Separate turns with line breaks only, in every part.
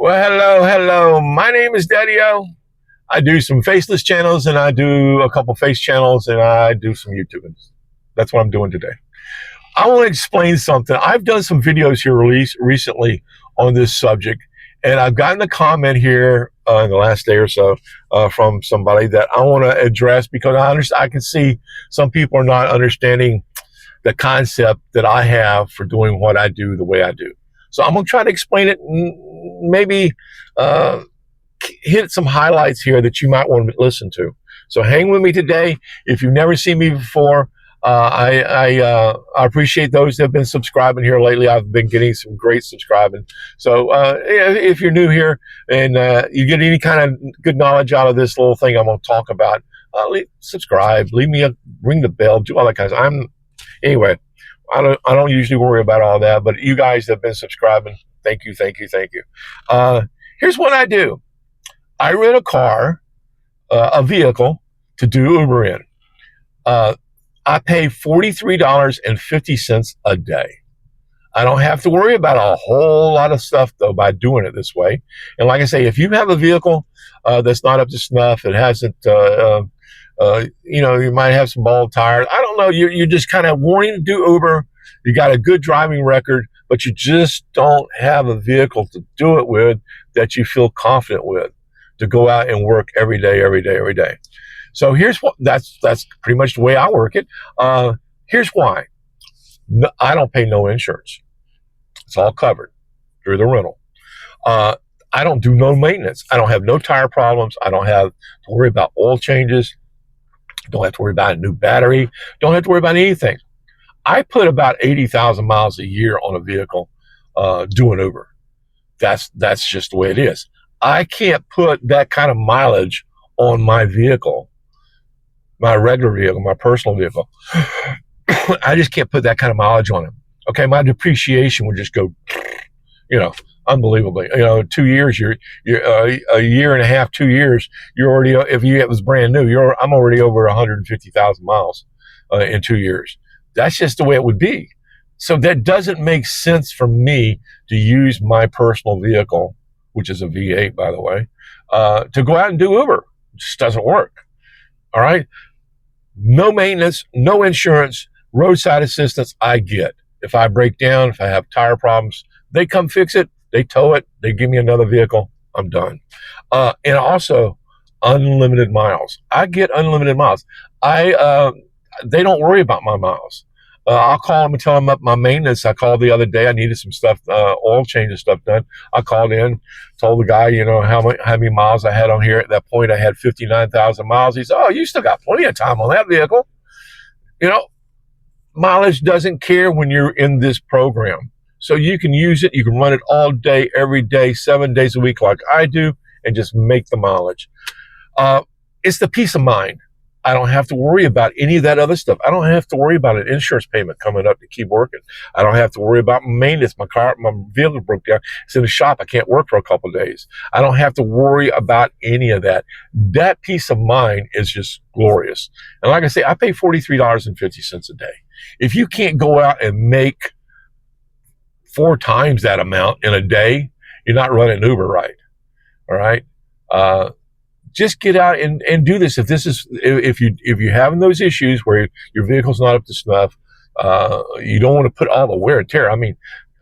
Well, hello. My name is Daddy-O. I do some faceless channels and I do a couple face channels and I do some YouTube. That's what I'm doing today. I want to explain something. I've done some videos here recently on this subject, and I've gotten a comment here in the last day or so from somebody that I want to address because I can see some people are not understanding the concept that I have for doing what I do the way I do. So I'm going to try to explain it and maybe hit some highlights here that you might want to listen to. So hang with me today. If you've never seen me before, I appreciate those that have been subscribing here lately. I've been getting some great subscribing. So if you're new here and you get any kind of good knowledge out of this little thing I'm going to talk about, subscribe, ring the bell, do all that kind of stuff. Anyway, I don't usually worry about all that, but you guys that have been subscribing, thank you. Here's what I do. I rent a car, a vehicle to do Uber in. I pay $43.50 a day. I don't have to worry about a whole lot of stuff, though, by doing it this way. And like I say, if you have a vehicle that's not up to snuff, it hasn't, you might have some bald tires. I don't know. You're just kind of wanting to do Uber. You got a good driving record, but you just don't have a vehicle to do it with that you feel confident with to go out and work every day. So here's what, that's pretty much the way I work it. Here's why. No, I don't pay no insurance. It's all covered through the rental. I don't do no maintenance. I don't have no tire problems. I don't have to worry about oil changes. Don't have to worry about a new battery. Don't have to worry about anything. I put about 80,000 miles a year on a vehicle doing Uber. That's just the way it is. I can't put that kind of mileage on my vehicle, my regular vehicle, my personal vehicle. I just can't put that kind of mileage on it. Okay, my depreciation would just go, unbelievably. 2 years, you're a year and a half, 2 years, you're already, if it was brand new, I'm already over 150,000 miles in 2 years. That's just the way it would be. So that doesn't make sense for me to use my personal vehicle, which is a V8, by the way, to go out and do Uber. It just doesn't work. All right. No maintenance, no insurance, roadside assistance. I get. If I break down, if I have tire problems, they come fix it. They tow it. They give me another vehicle. I'm done. And also unlimited miles. I get unlimited miles. They don't worry about my miles. I'll call them and tell them up my maintenance. I called the other day. I needed some stuff, oil change and stuff done. I called in, told the guy, how many miles I had on here. At that point, I had 59,000 miles. He said, "Oh, you still got plenty of time on that vehicle." Mileage doesn't care when you're in this program. So you can use it. You can run it all day, every day, 7 days a week like I do, and just make the mileage. It's the peace of mind. I don't have to worry about any of that other stuff. I don't have to worry about an insurance payment coming up to keep working. I don't have to worry about maintenance. My vehicle broke down. It's in the shop. I can't work for a couple of days. I don't have to worry about any of that. That peace of mind is just glorious. And like I say, I pay $43.50 a day. If you can't go out and make 4 times that amount in a day, you're not running Uber right. All right. Just get out and do this. If you're having those issues where your vehicle's not up to snuff, you don't want to put all the wear and tear. I mean,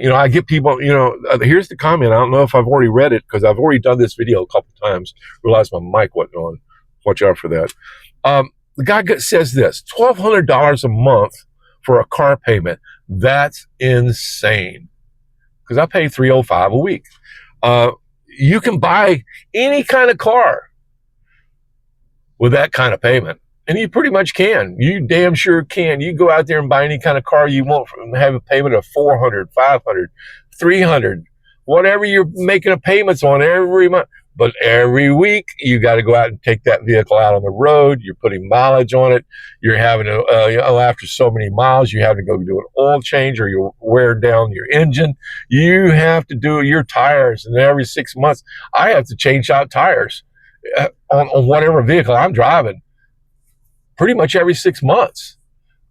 I get people, here's the comment. I don't know if I've already read it because I've already done this video a couple times. Realized my mic wasn't on. Watch out for that. The guy says this, $1,200 a month for a car payment. That's insane. Because I pay $305 a week. You can buy any kind of car with that kind of payment. And you pretty much can. You damn sure can. You go out there and buy any kind of car you want and have a payment of $400, $500, $300, whatever you're making payments on every month. But every week, you got to go out and take that vehicle out on the road. You're putting mileage on it. You're having to, after so many miles, you have to go do an oil change or you wear down your engine. You have to do your tires. And every 6 months, I have to change out tires on whatever vehicle I'm driving pretty much every 6 months.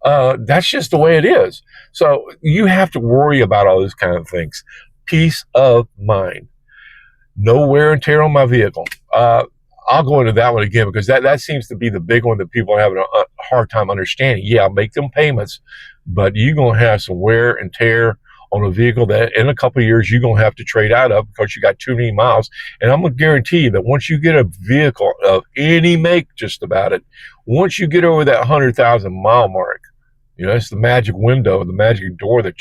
That's just the way it is. So you have to worry about all those kind of things. Peace of mind. No wear and tear on my vehicle. I'll go into that one again because that seems to be the big one that people are having a hard time understanding. Yeah, I'll make them payments, but you're going to have some wear and tear on a vehicle that in a couple of years you're going to have to trade out of because you got too many miles. And I'm going to guarantee you that once you get a vehicle of any make, just about it, once you get over that 100,000 mile mark, that's the magic window, the magic door that,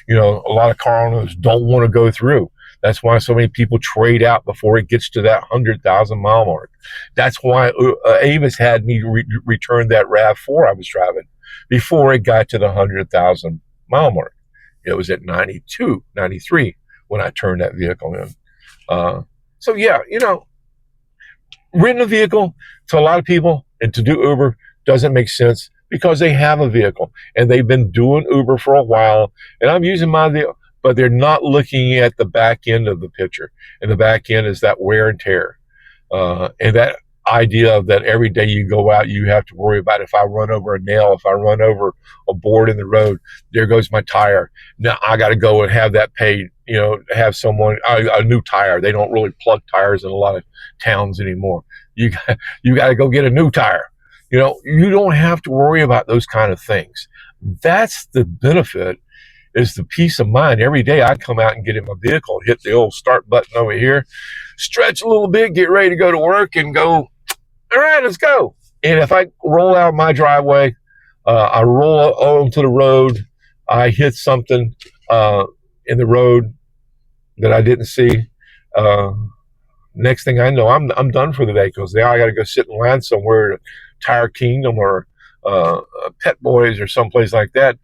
a lot of car owners don't want to go through. That's why so many people trade out before it gets to that 100,000 mile mark. That's why Avis had me return that RAV4 I was driving before it got to the 100,000 mile mark. It was at 92, 93 when I turned that vehicle in. So yeah, renting a vehicle to a lot of people and to do Uber doesn't make sense because they have a vehicle and they've been doing Uber for a while. And I'm using my vehicle, but they're not looking at the back end of the picture. And the back end is that wear and tear. And that idea of that every day you go out, you have to worry about if I run over a nail, if I run over a board in the road, there goes my tire. Now I got to go and have that paid, have someone, a new tire. They don't really plug tires in a lot of towns anymore. You got to go get a new tire. You don't have to worry about those kind of things. That's the benefit, is the peace of mind. Every day I come out and get in my vehicle, hit the old start button over here, stretch a little bit, get ready to go to work and go, all right, let's go. And if I roll out my driveway, I roll onto the road, I hit something in the road that I didn't see. Next thing I know, I'm done for the day because now I got to go sit in line somewhere at Tire Kingdom or Pet Boys or someplace like that,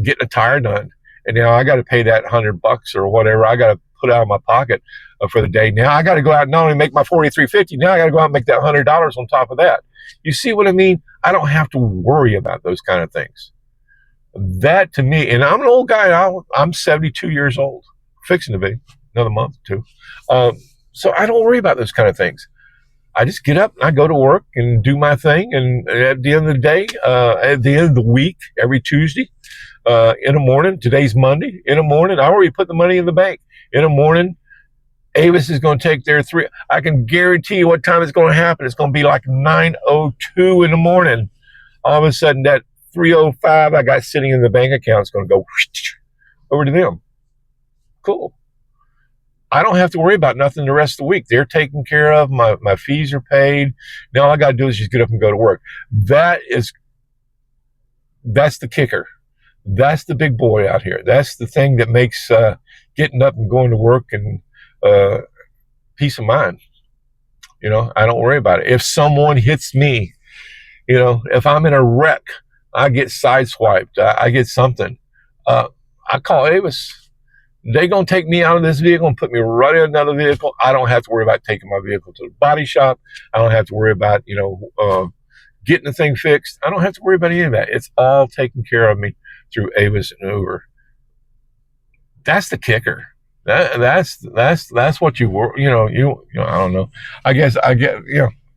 getting a tire done. And now I got to pay that $100 or whatever I got to put out of my pocket for the day. Now I got to go out and not only make my $43.50, now I got to go out and make that $100 on top of that. You see what I mean? I don't have to worry about those kind of things. That to me, and I'm an old guy. I'm 72 years old, fixing to be another month or two. So I don't worry about those kind of things. I just get up and I go to work and do my thing. And at the end of the day, at the end of the week, every Tuesday, in the morning, today's Monday, in the morning, I already put the money in the bank. In the morning, Avis is going to take their I can guarantee you what time it's going to happen. It's going to be like 9:02 in the morning. All of a sudden, that 3:05 I got sitting in the bank account is going to go over to them. Cool. I don't have to worry about nothing the rest of the week. They're taken care of. My fees are paid. Now all I got to do is just get up and go to work. That's the kicker. That's the big boy out here. That's the thing that makes getting up and going to work and peace of mind. I don't worry about it. If someone hits me, if I'm in a wreck, I get sideswiped. I get something. I call Avis. They're going to take me out of this vehicle and put me right in another vehicle. I don't have to worry about taking my vehicle to the body shop. I don't have to worry about, getting the thing fixed. I don't have to worry about any of that. It's all taken care of me through Avis and Uber. That's the kicker. That's what you work. I don't know. I guess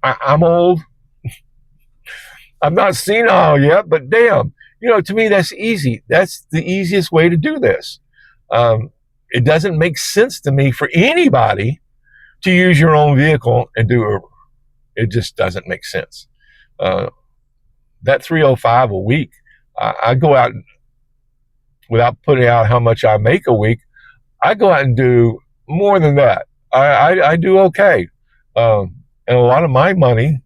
I'm old. I'm not senile yet, but damn, to me that's easy. That's the easiest way to do this. It doesn't make sense to me for anybody to use your own vehicle and do Uber. It just doesn't make sense. That 305 a week, I go out without putting out how much I make a week. I go out and do more than that. I do okay. And a lot of my money,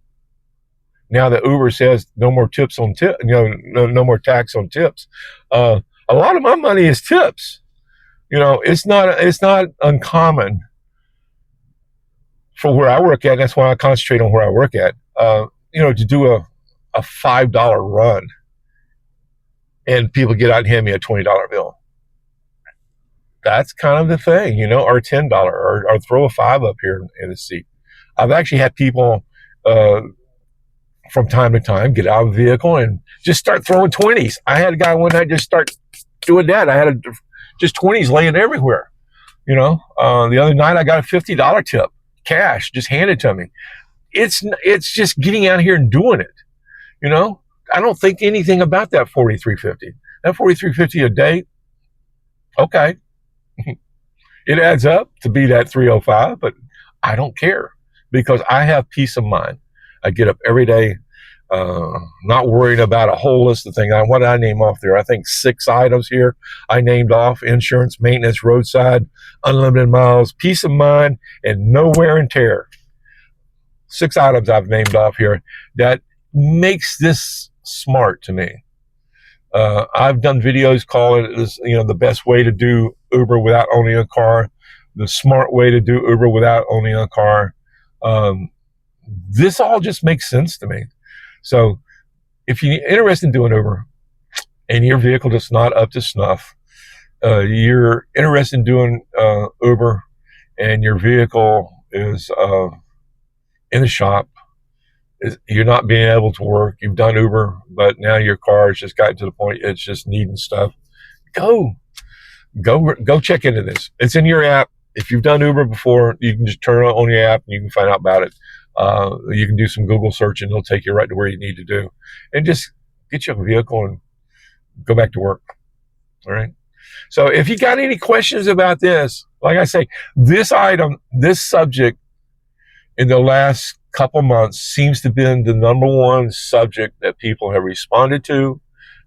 now that Uber says no more tips on no more tax on tips. A lot of my money is tips. It's not uncommon for where I work at. And that's why I concentrate on where I work at. To do a $5 run and people get out and hand me a $20 bill. That's kind of the thing, or $10 or throw a $5 up here in the seat. I've actually had people, from time to time get out of the vehicle and just start throwing 20s. I had a guy one night just start doing that. I had just 20s laying everywhere. The other night I got a $50 tip, cash, just handed to me. It's just getting out here and doing it. I don't think anything about that $43.50. That $43.50 a day, okay. It adds up to be that 305, but I don't care because I have peace of mind. I get up every day, not worrying about a whole list of things. What did I name off there? I think 6 items here I named off: insurance, maintenance, roadside, unlimited miles, peace of mind, and no wear and tear. 6 items I've named off here that makes this smart to me. I've done videos calling it, the best way to do Uber without owning a car, the smart way to do Uber without owning a car. This all just makes sense to me. So if you're interested in doing Uber and your vehicle is not up to snuff, you're interested in doing Uber and your vehicle is in the shop, you're not being able to work, you've done Uber, but now your car has just gotten to the point it's just needing stuff, go check into this. It's in your app. If you've done Uber before, you can just turn it on your app and you can find out about it. You can do some Google search and it'll take you right to where you need to do, and just get you a vehicle and go back to work. All right. So if you got any questions about this, like I say, this subject in the last couple months seems to have been the #1 subject that people have responded to.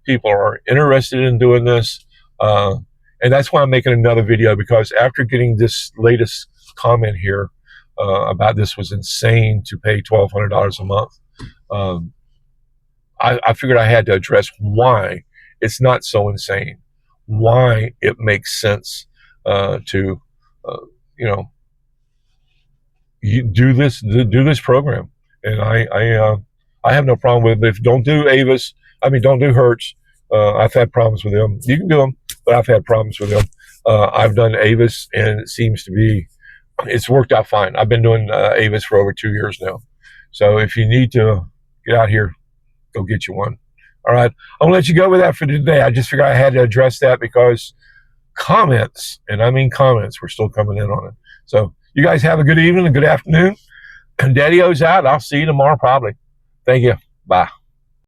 People are interested in doing this. And that's why I'm making another video, because after getting this latest comment here about this was insane to pay $1,200 a month, I figured I had to address why it's not so insane, why it makes sense to, you do this program. And I have no problem with it. If don't do don't do Hertz. I've had problems with them. You can do them, but I've had problems with them. I've done Avis, and it seems to be, it's worked out fine. I've been doing Avis for over 2 years now. So if you need to get out here, go get you one. All right. I'm going to let you go with that for today. I just figured I had to address that because comments, and I mean comments, were still coming in on it. So you guys have a good evening and good afternoon. And Daddy-O's out. I'll see you tomorrow probably. Thank you. Bye.